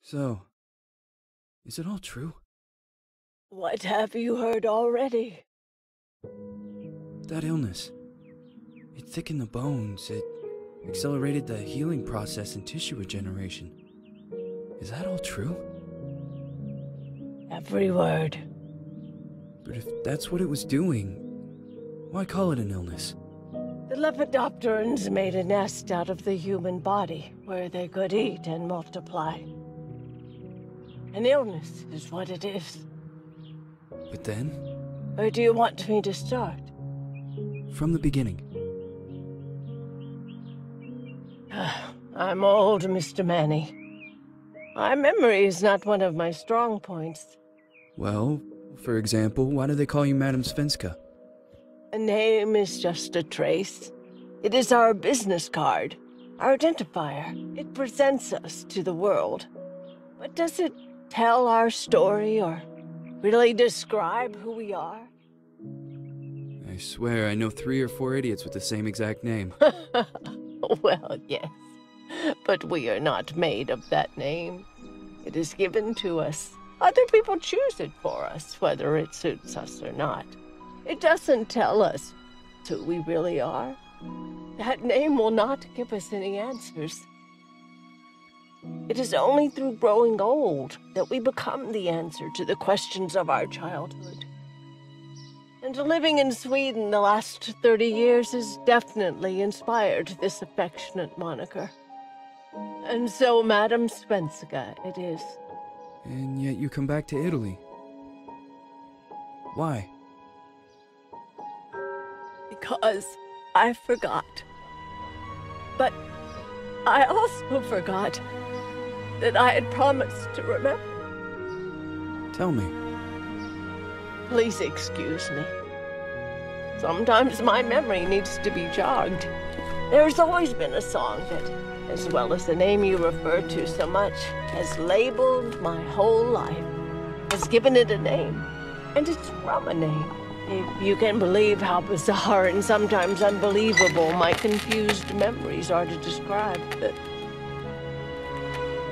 So, is it all true? What have you heard already? That illness. It thickened the bones. It accelerated the healing process and tissue regeneration. Is that all true? Every word. But if that's what it was doing, why call it an illness? The Lepidopterans made a nest out of the human body where they could eat and multiply. An illness is what it is. But then, Or do you want me to start? from the beginning. I'm old, Mr. Manny. My memory is not one of my strong points. Well, for example, why do they call you Madame Svenska? A name is just a trace. It is our business card, our identifier. It presents us to the world. But does it tell our story or really describe who we are? I swear I know 3 or 4 idiots with the same exact name. Well, yes. But we are not made of that name. It is given to us. Other people choose it for us, whether it suits us or not. It doesn't tell us who we really are. That name will not give us any answers. It is only through growing old that we become the answer to the questions of our childhood. And living in Sweden the last 30 years has definitely inspired this affectionate moniker. And so, Madame Svenska it is. And yet you come back to Italy. Why? Because I forgot. But I also forgot that I had promised to remember. Tell me. Please excuse me. Sometimes my memory needs to be jogged. There's always been a song that, as well as the name you refer to so much, has labeled my whole life, has given it a name, and it's from a name. If you can believe how bizarre and sometimes unbelievable my confused memories are to describe that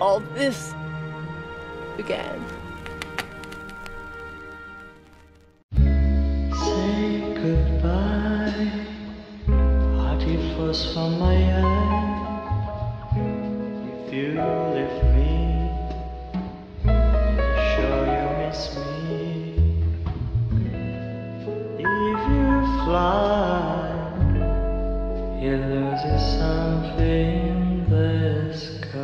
all this began. Say goodbye, party flows from my eye. If you leave me, sure you miss me. If you fly, you lose something in the sky.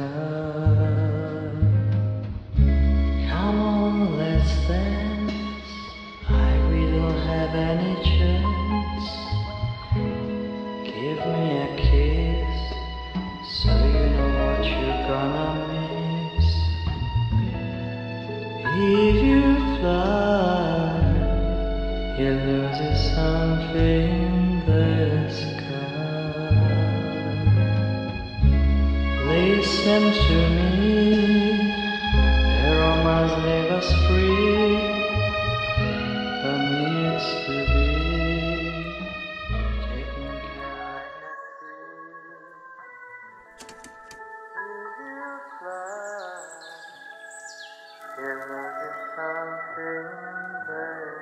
Come on, let's dance. We don't have any chance. Give me a kiss, so you know what you're gonna miss. If you fly, you lose something in the sky. Listen to me, the romance leave us free. There needs to be taking care of you fly, there is something there.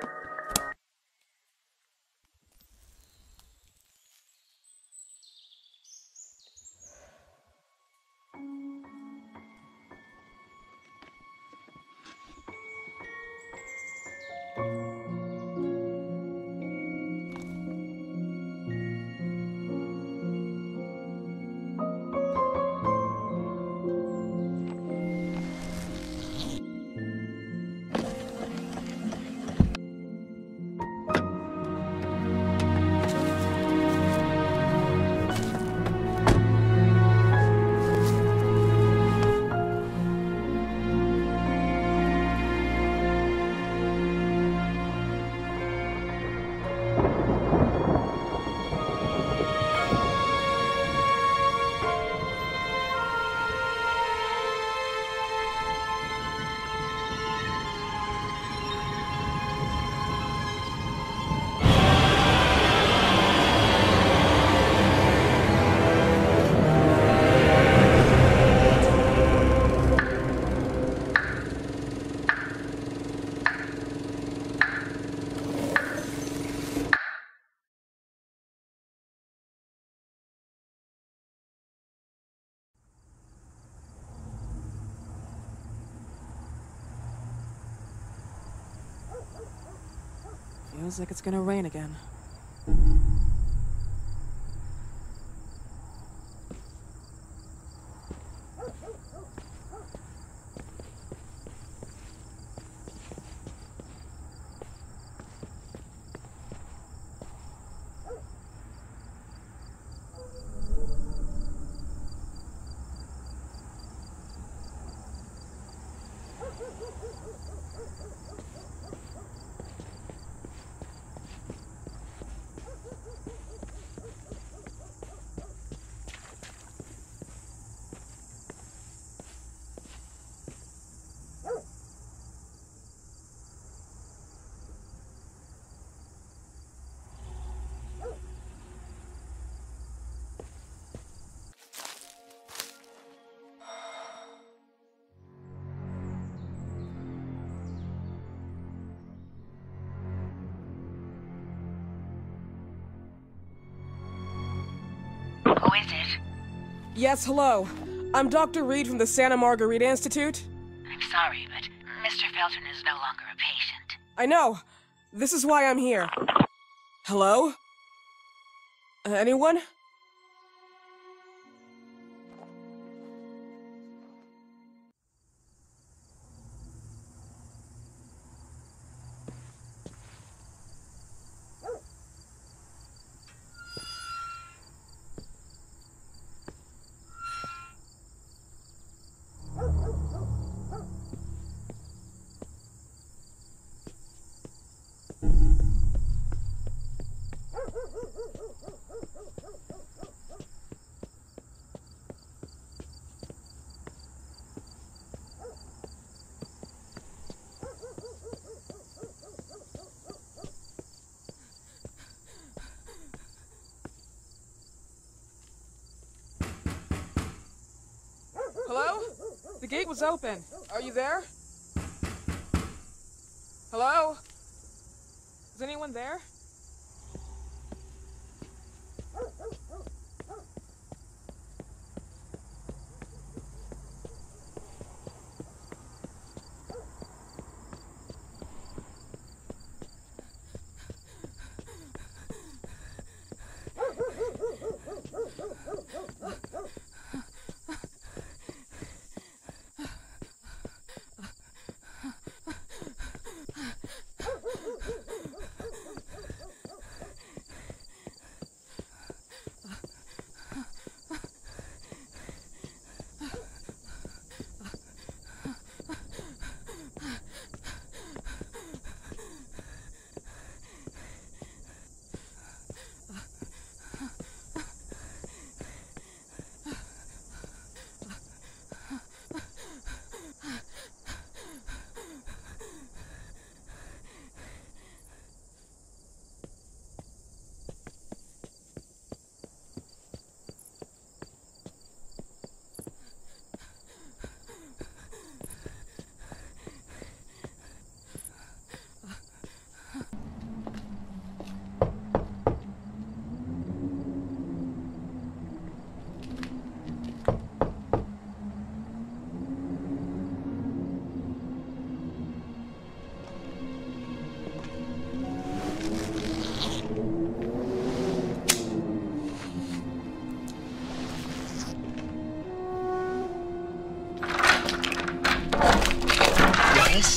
Feels like it's gonna rain again. Who is it? Yes, hello. I'm Dr. Reed from the Santa Margarita Institute. I'm sorry, but Mr. Felton is no longer a patient. I know. This is why I'm here. Hello? Anyone? Hello? The gate was open. Are you there? Hello? Is anyone there?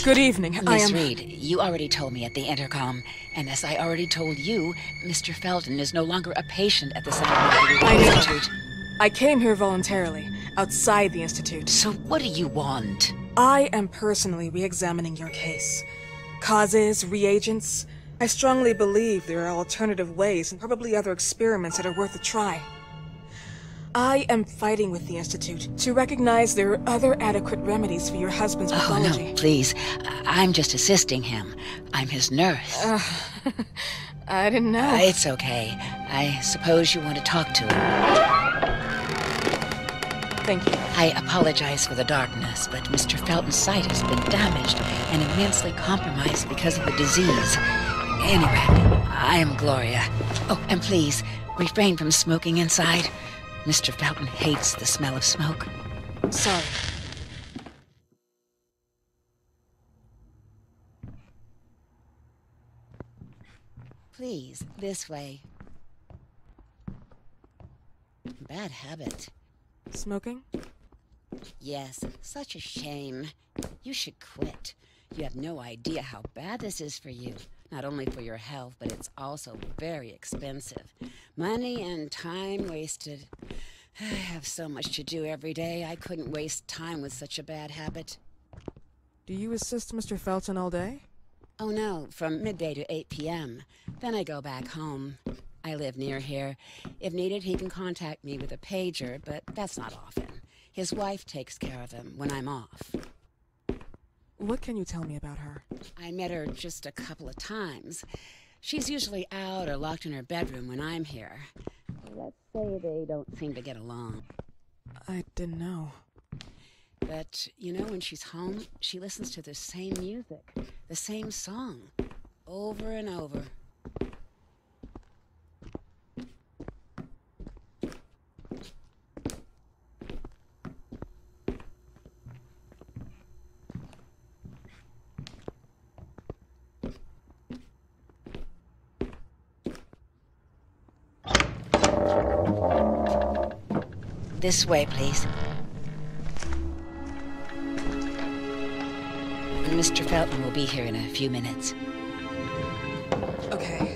Good evening. Miss Reed, you already told me at the intercom, and as I already told you, Mr. Felton is no longer a patient at the Santa Margarita Institute. I came here voluntarily, outside the Institute. So what do you want? I am personally re-examining your case. Causes, reagents. I strongly believe there are alternative ways and probably other experiments that are worth a try. I am fighting with the Institute to recognize there are other adequate remedies for your husband's pathology. Oh, no, please. I'm just assisting him. I'm his nurse. I didn't know. It's okay. I suppose you want to talk to him. Thank you. I apologize for the darkness, but Mr. Felton's sight has been damaged and immensely compromised because of the disease. Anyway, I am Gloria. Oh, and please, refrain from smoking inside. Mr. Felton hates the smell of smoke. Sorry. Please, this way. Bad habit. Smoking? Yes, such a shame. You should quit. You have no idea how bad this is for you. Not only for your health, but it's also very expensive. Money and time wasted. I have so much to do every day. I couldn't waste time with such a bad habit. Do you assist Mr. Felton all day? Oh no, from midday to 8 p.m. Then I go back home. I live near here. If needed, he can contact me with a pager, but that's not often. His wife takes care of him when I'm off. What can you tell me about her? I met her just a couple of times. She's usually out or locked in her bedroom when I'm here. Let's say they don't seem to get along. I didn't know. But, you know, when she's home, she listens to the same music, the same song, over and over. This way, please. Mr. Felton will be here in a few minutes. Okay.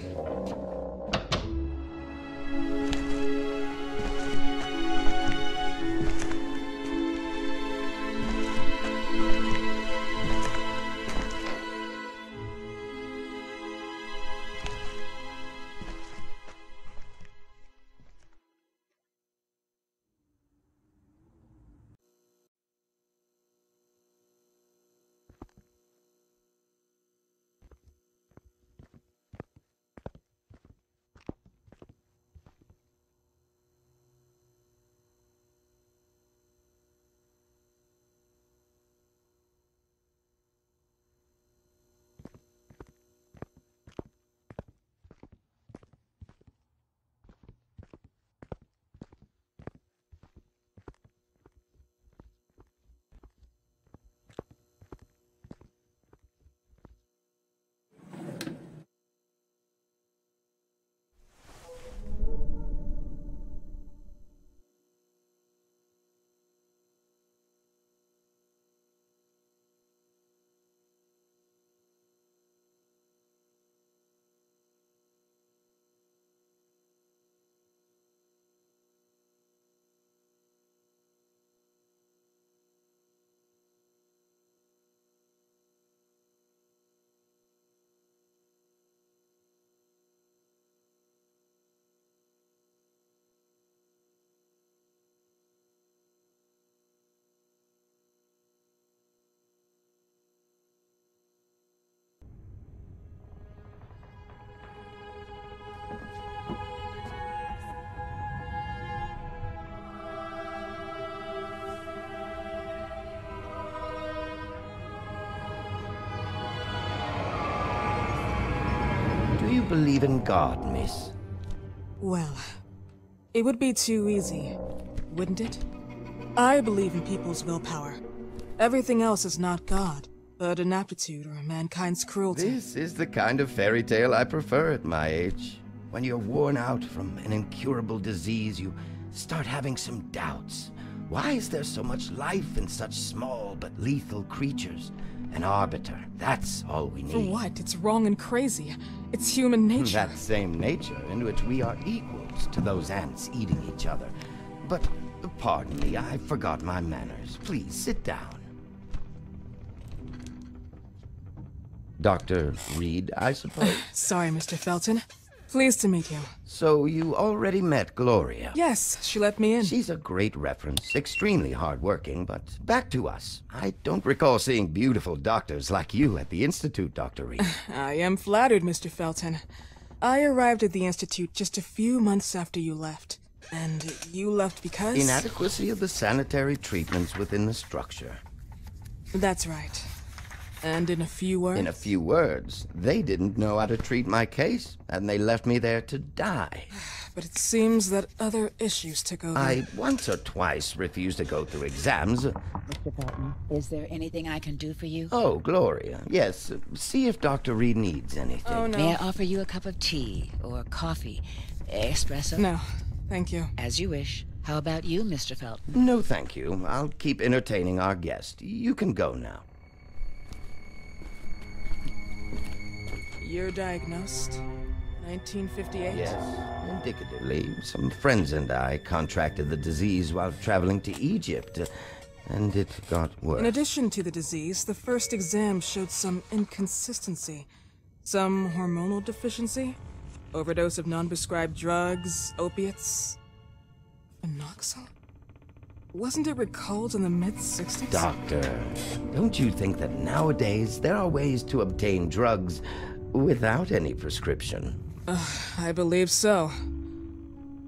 Do you believe in God, miss? Well, it would be too easy, wouldn't it? I believe in people's willpower. Everything else is not God, but an aptitude or mankind's cruelty. This is the kind of fairy tale I prefer at my age. When you're worn out from an incurable disease, you start having some doubts. Why is there so much life in such small but lethal creatures? An arbiter, that's all we need. For what? It's wrong and crazy. It's human nature. That same nature in which we are equals to those ants eating each other. But, pardon me, I forgot my manners. Please, sit down. Dr. Reed, I suppose? Sorry, Mr. Felton. Pleased to meet you. So you already met Gloria? Yes, she let me in. She's a great reference, extremely hardworking, but back to us. I don't recall seeing beautiful doctors like you at the Institute, Dr. Reed. I am flattered, Mr. Felton. I arrived at the Institute just a few months after you left. And you left because? Inadequacy of the sanitary treatments within the structure. That's right. And in a few words? In a few words, they didn't know how to treat my case, and they left me there to die. but it seems that other issues took over. I once or twice refused to go through exams. Mr. Felton, is there anything I can do for you? Oh, Gloria. Yes, see if Dr. Reed needs anything. Oh, no. May I offer you a cup of tea or coffee? Espresso? No, thank you. As you wish. How about you, Mr. Felton? No, thank you. I'll keep entertaining our guest. You can go now. You're diagnosed? 1958? Yes, indicatively. Some friends and I contracted the disease while traveling to Egypt, and it got worse. In addition to the disease, the first exam showed some inconsistency. Some hormonal deficiency? Overdose of non-prescribed drugs, opiates? Phenoxyl? Wasn't it recalled in the mid-60s? Doctor, don't you think that nowadays there are ways to obtain drugs without any prescription? I believe so.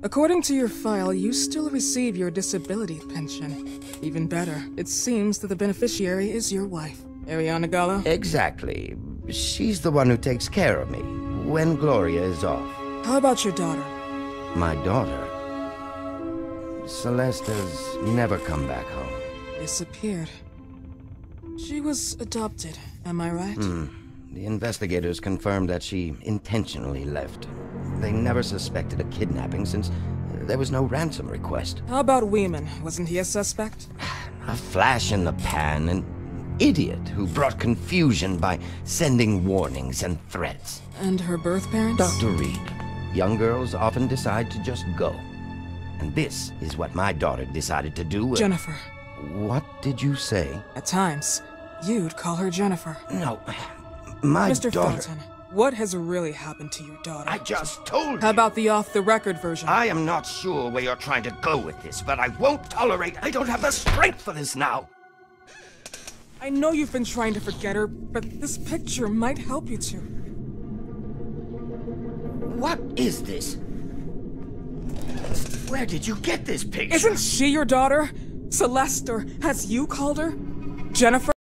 According to your file, you still receive your disability pension. Even better, it seems that the beneficiary is your wife, Ariana Gallo. Exactly. She's the one who takes care of me when Gloria is off. How about your daughter? My daughter, Celeste, has never come back home. Disappeared. She was adopted, am I right? The investigators confirmed that she intentionally left. They never suspected a kidnapping since there was no ransom request. How about Weeman? Wasn't he a suspect? A flash in the pan, an idiot who brought confusion by sending warnings and threats. And her birth parents? Dr. Reed, young girls often decide to just go. And this is what my daughter decided to do. Jennifer. What did you say? At times, you'd call her Jennifer. No, my Mr. daughter... Felton, what has really happened to your daughter? I just told How you. about the off-the-record version? I am not sure where you're trying to go with this, but I won't tolerate... I don't have the strength for this now. I know you've been trying to forget her, but this picture might help you to. What is this? Where did you get this picture? Isn't she your daughter? Celeste, or as you called her? Jennifer?